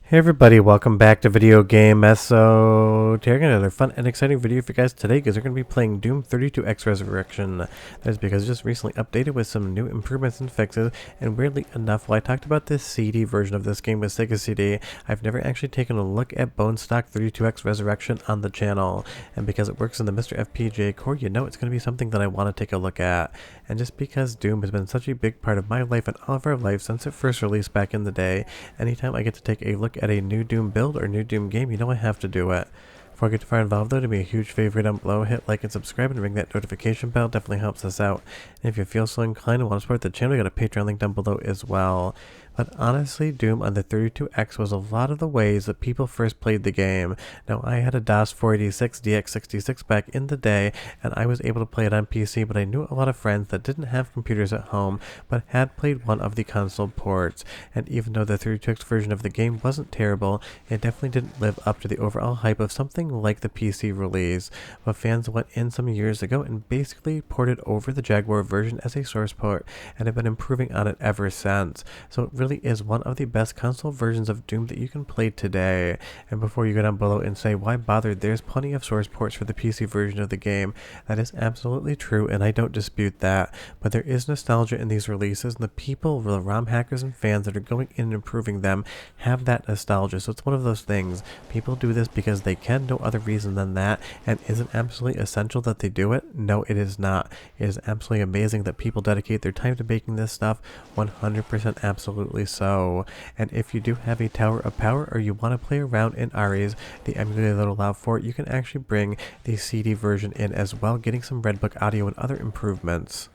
Hey everybody, welcome back to Video Game Esoteric. Another fun and exciting video for you guys today because we're going to be playing Doom 32X Resurrection. That's because it just recently updated with some new improvements and fixes, and weirdly enough, while I talked about this CD version of this game with Sega CD, I've never actually taken a look at Bone Stock 32X Resurrection on the channel. And because it works in the Mr. FPGA core, you know it's going to be something that I want to take a look at. And just because Doom has been such a big part of my life and all of our lives since it first released back in the day, anytime I get to take a look at a new Doom build or new Doom game, you know I have to do it. Before I get too far involved though, to be a huge favor down below, hit like and subscribe and ring that notification bell, definitely helps us out. And if you feel so inclined and want to support the channel, we got a Patreon link down below as well. But honestly, Doom on the 32X was a lot of the ways that people first played the game. Now, I had a DOS 486 DX66 back in the day, and I was able to play it on PC, but I knew a lot of friends that didn't have computers at home, but had played one of the console ports. And even though the 32X version of the game wasn't terrible, it definitely didn't live up to the overall hype of something like the PC release. But fans went in some years ago and basically ported over the Jaguar version as a source port, and have been improving on it ever since. So it really is one of the best console versions of Doom that you can play today. And before you go down below and say why bother, there's plenty of source ports for the PC version of the game. That is absolutely true, and I don't dispute that. But there is nostalgia in these releases, and the people, the ROM hackers and fans that are going in and improving them, have that nostalgia. So it's one of those things. People do this because they can, no other reason than that. And is it absolutely essential that they do it? No, it is not. It is absolutely amazing that people dedicate their time to making this stuff. 100% absolutely so. And if you do have a Tower of Power or you want to play around in Ares, the emulator that will allow for it, you can actually bring the CD version in as well, getting some Redbook audio and other improvements.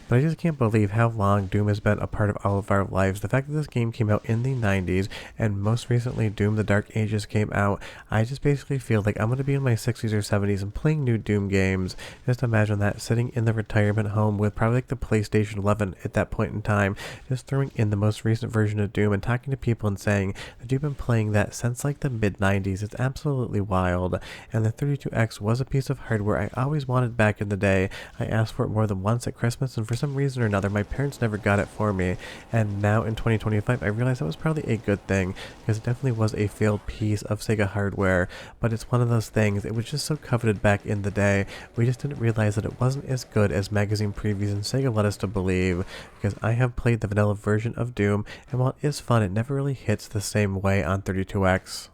But I just can't believe how long Doom has been a part of all of our lives. The fact that this game came out in the 90s, and most recently Doom The Dark Ages came out, I just basically feel like I'm going to be in my 60s or 70s and playing new Doom games. Just imagine that, sitting in the retirement home with probably like the PlayStation 11 at that point in time, just throwing in the most recent version of Doom and talking to people and saying that you've been playing that since like the mid-90s. It's absolutely wild. And the 32X was a piece of hardware I always wanted back in the day. I asked for it more than once at Christmas, and for some reason or another my parents never got it for me, and now in 2025 I realize that was probably a good thing, because it definitely was a failed piece of Sega hardware. But it's one of those things, it was just so coveted back in the day, we just didn't realize that it wasn't as good as magazine previews and Sega led us to believe, because I have played the vanilla version of Doom, and while it is fun, it never really hits the same way on 32X.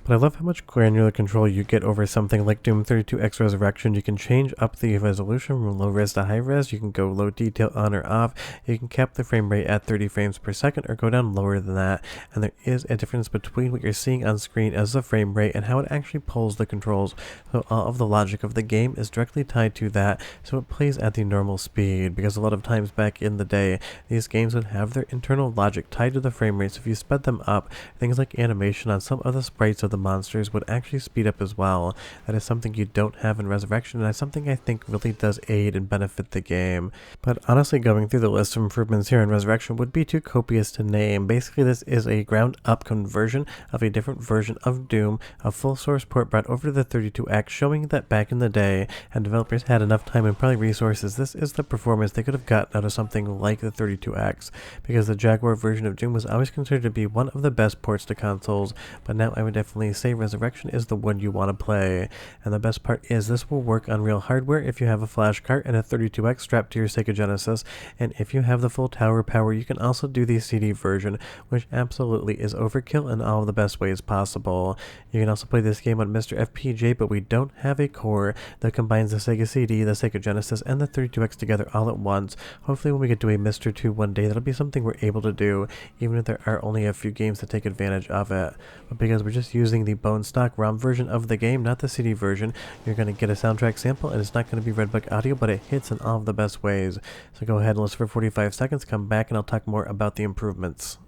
But I love how much granular control you get over something like Doom 32X Resurrection. You can change up the resolution from low res to high res, you can go low detail on or off, you can cap the frame rate at 30 frames per second or go down lower than that, and there is a difference between what you're seeing on screen as the frame rate and how it actually pulls the controls. So all of the logic of the game is directly tied to that, so it plays at the normal speed, because a lot of times back in the day, these games would have their internal logic tied to the frame rate, so if you sped them up, things like animation on some of the sprites of the monsters would actually speed up as well. That is something you don't have in Resurrection, and that's something I think really does aid and benefit the game. But honestly, going through the list of improvements here in Resurrection would be too copious to name. Basically, this is a ground up conversion of a different version of Doom, a full source port brought over to the 32X, showing that back in the day, and developers had enough time and probably resources, this is the performance they could have gotten out of something like the 32X, because the Jaguar version of Doom was always considered to be one of the best ports to consoles, but now I would definitely say Resurrection is the one you want to play. And the best part is this will work on real hardware if you have a flash cart and a 32X strapped to your Sega Genesis, and if you have the full Tower Power, you can also do the CD version, which absolutely is overkill in all of the best ways possible. You can also play this game on Mr. FPGA, but we don't have a core that combines the Sega CD, the Sega Genesis, and the 32X together all at once. Hopefully when we get to a Mr. 2 one day, that'll be something we're able to do, even if there are only a few games that take advantage of it. But because we're just using the Bone Stock ROM version of the game, not the CD version, you're going to get a soundtrack sample, and it's not going to be Redbook audio, but it hits in all of the best ways. So go ahead and listen for 45 seconds, come back, and I'll talk more about the improvements.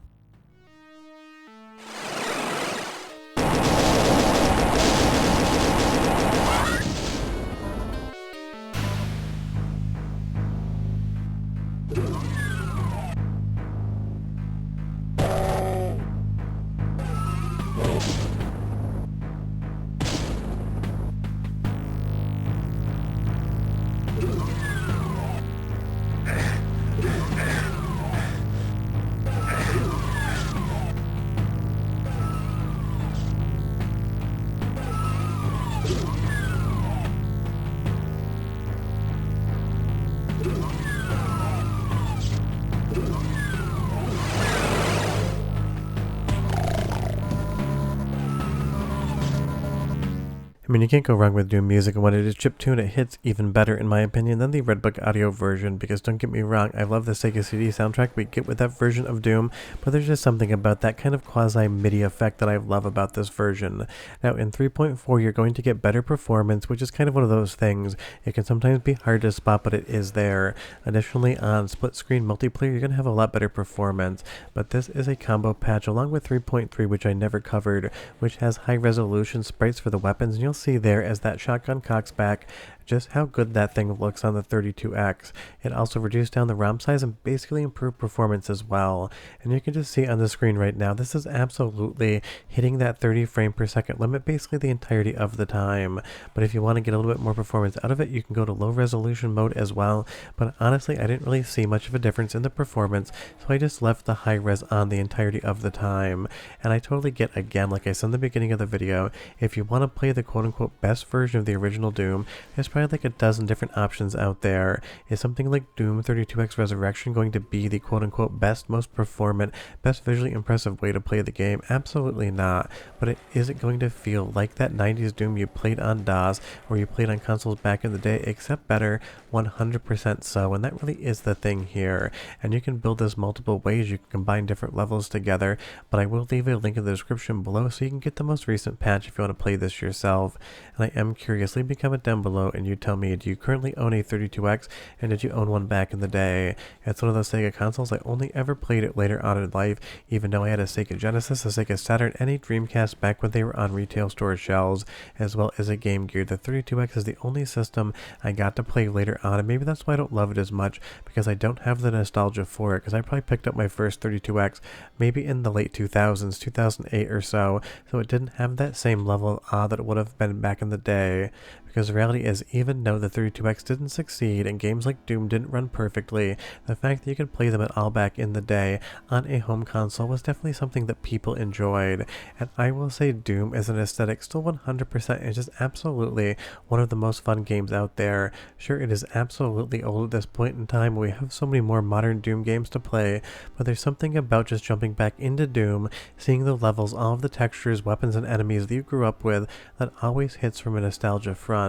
I mean, you can't go wrong with Doom music, and when it is chiptune, it hits even better, in my opinion, than the Red Book audio version, because don't get me wrong, I love the Sega CD soundtrack we get with that version of Doom, but there's just something about that kind of quasi-MIDI effect that I love about this version. Now, in 3.4, you're going to get better performance, which is kind of one of those things. It can sometimes be hard to spot, but it is there. Additionally, on split-screen multiplayer, you're going to have a lot better performance, but this is a combo patch along with 3.3, which I never covered, which has high-resolution sprites for the weapons, and you'll see there as that shotgun cocks back just how good that thing looks on the 32X. It also reduced down the ROM size and basically improved performance as well. And you can just see on the screen right now, this is absolutely hitting that 30 frame per second limit basically the entirety of the time. But if you want to get a little bit more performance out of it, you can go to low resolution mode as well. But honestly, I didn't really see much of a difference in the performance, so I just left the high res on the entirety of the time. And I totally get, again, like I said in the beginning of the video, if you want to play the quote-unquote best version of the original Doom, there's probably like a dozen different options out there. Is something like Doom 32X Resurrection going to be the quote-unquote best, most performant, best visually impressive way to play the game? Absolutely not. But is it going to feel like that 90s Doom you played on DOS or you played on consoles back in the day, except better? 100% so, and that really is the thing here. And you can build this multiple ways. You can combine different levels together, but I will leave a link in the description below so you can get the most recent patch if you want to play this yourself. And I am curious, leave me a comment down below and you tell me, do you currently own a 32X, and did you own one back in the day? It's one of those Sega consoles. I only ever played it later on in life, even though I had a Sega Genesis, a Sega Saturn, and a Dreamcast back when they were on retail store shelves, as well as a Game Gear. The 32X is the only system I got to play later on, and maybe that's why I don't love it as much, because I don't have the nostalgia for it, because I probably picked up my first 32X maybe in the late 2000s, 2008 or so it didn't have that same level of awe that it would have been back in the day. Because the reality is, even though the 32X didn't succeed and games like Doom didn't run perfectly, the fact that you could play them at all back in the day on a home console was definitely something that people enjoyed. And I will say Doom as an aesthetic still 100% is just absolutely one of the most fun games out there. Sure, it is absolutely old at this point in time. We have so many more modern Doom games to play, but there's something about just jumping back into Doom, seeing the levels, all of the textures, weapons, and enemies that you grew up with that always hits from a nostalgia front.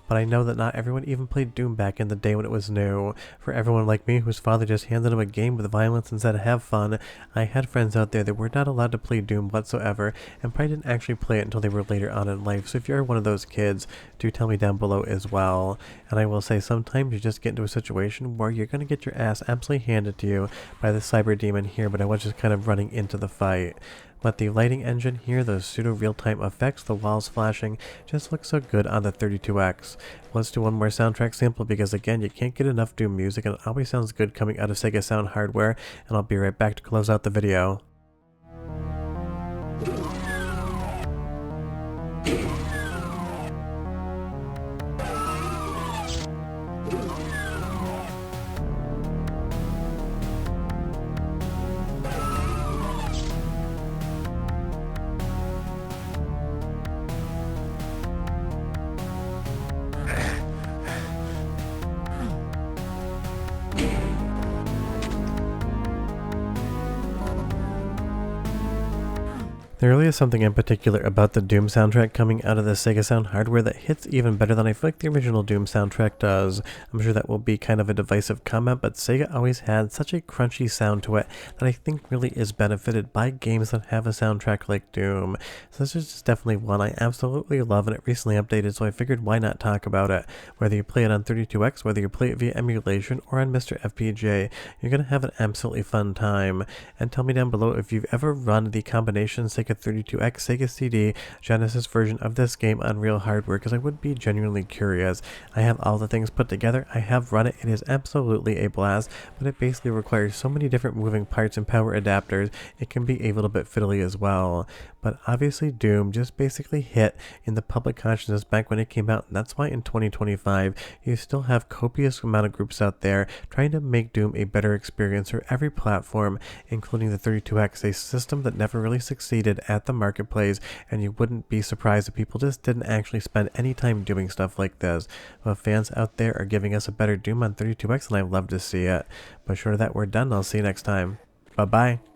But I know that not everyone even played Doom back in the day when it was new. For everyone like me whose father just handed him a game with violence and said have fun, I had friends out there that were not allowed to play Doom whatsoever and probably didn't actually play it until they were later on in life. So if you're one of those kids, do tell me down below as well. And I will say sometimes you just get into a situation where you're going to get your ass absolutely handed to you by the cyber demon here, but I was just kind of running into the fight. But the lighting engine here, those pseudo real-time effects, the walls flashing, just looks so good on the 32X. Let's do one more soundtrack sample because again, you can't get enough Doom music and it always sounds good coming out of Sega Sound hardware, and I'll be right back to close out the video. There really is something in particular about the Doom soundtrack coming out of the Sega Sound hardware that hits even better than I feel like the original Doom soundtrack does. I'm sure that will be kind of a divisive comment, but Sega always had such a crunchy sound to it that I think really is benefited by games that have a soundtrack like Doom. So this is just definitely one I absolutely love, and it recently updated, so I figured why not talk about it. Whether you play it on 32X, whether you play it via emulation, or on Mr. FPGA, you're going to have an absolutely fun time. And tell me down below if you've ever run the combination Sega 32X Sega CD Genesis version of this game on real hardware, because I would be genuinely curious. I have all the things put together, I have run it, it is absolutely a blast, but it basically requires so many different moving parts and power adapters, it can be a little bit fiddly as well. But obviously Doom just basically hit in the public consciousness back when it came out, and that's why in 2025 you still have copious amount of groups out there trying to make Doom a better experience for every platform, including the 32X, a system that never really succeeded at the marketplace, and you wouldn't be surprised if people just didn't actually spend any time doing stuff like this. But fans out there are giving us a better Doom on 32X, and I'd love to see it. But short of that, we're done. I'll see you next time. Bye bye.